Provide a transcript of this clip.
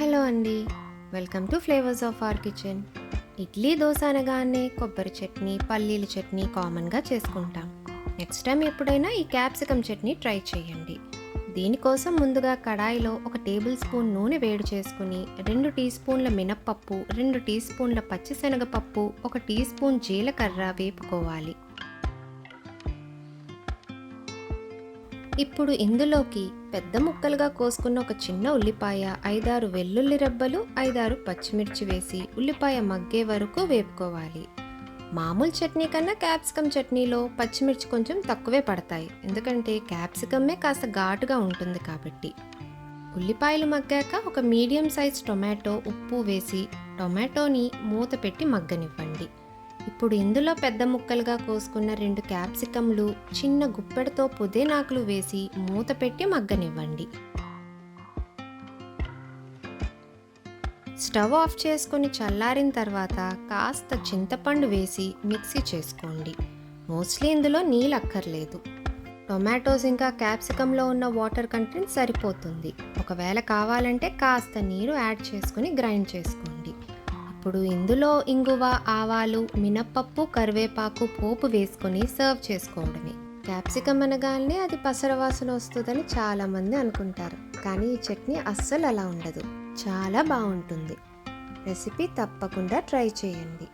Hello అండి, welcome to flavours of our kitchen. Idli dosa అనగానే కొబ్బరి చట్నీ, పల్లీల చట్నీ కామన్గా చేసుకుంటాం. నెక్స్ట్ టైం ఎప్పుడైనా ఈ క్యాప్సికమ్ చట్నీ ట్రై చేయండి. దీనికోసం ముందుగా కడాయిలో 1 టేబుల్ స్పూన్ నూనె వేడి చేసుకుని 2 టీ స్పూన్ల మినప్పప్పు, 2 టీ స్పూన్ల పచ్చిశనగపప్పు, 1 టీ స్పూన్ జీలకర్ర వేపుకోవాలి. ఇప్పుడు ఇందులోకి పెద్ద ముక్కలుగా కోసుకున్న ఒక చిన్న ఉల్లిపాయ, 5-6 వెల్లుల్లి రెబ్బలు, 5-6 పచ్చిమిర్చి వేసి ఉల్లిపాయ మగ్గే వరకు వేపుకోవాలి. మామూలు చట్నీ కన్నా క్యాప్సికమ్ చట్నీలో పచ్చిమిర్చి కొంచెం తక్కువే పడతాయి, ఎందుకంటే క్యాప్సికమ్మే కాస్త ఘాటుగా ఉంటుంది కాబట్టి. ఉల్లిపాయలు మగ్గాక ఒక మీడియం సైజ్ టొమాటో, ఉప్పు వేసి టొమాటోని మూత పెట్టి మగ్గనివ్వండి. ఇప్పుడు ఇందులో పెద్ద ముక్కలుగా కోసుకున్న 2 క్యాప్సికమ్లు, చిన్న గుప్పెడతో పుదీనాకులు వేసి మూత పెట్టి మగ్గనివ్వండి. స్టవ్ ఆఫ్ చేసుకుని చల్లారిన తర్వాత కాస్త చింతపండు వేసి మిక్సీ చేసుకోండి. మోస్ట్లీ ఇందులో నీళ్ళు అక్కర్లేదు. టొమాటోస్ ఇంకా క్యాప్సికంలో ఉన్న వాటర్ కంటెంట్ సరిపోతుంది. ఒకవేళ కావాలంటే కాస్త నీరు యాడ్ చేసుకుని గ్రైండ్ చేసుకోండి. ఇప్పుడు ఇందులో ఇంగువ, ఆవాలు, మినప్పప్పు, కరివేపాకు పోపు వేసుకొని సర్వ్ చేసుకోవడమే. క్యాప్సికమ్ అనగానే అది పసరవాసన వస్తుందని చాలామంది అనుకుంటారు, కానీ ఈ చట్నీ అస్సలు అలా ఉండదు, చాలా బాగుంటుంది. రెసిపీ తప్పకుండా ట్రై చేయండి.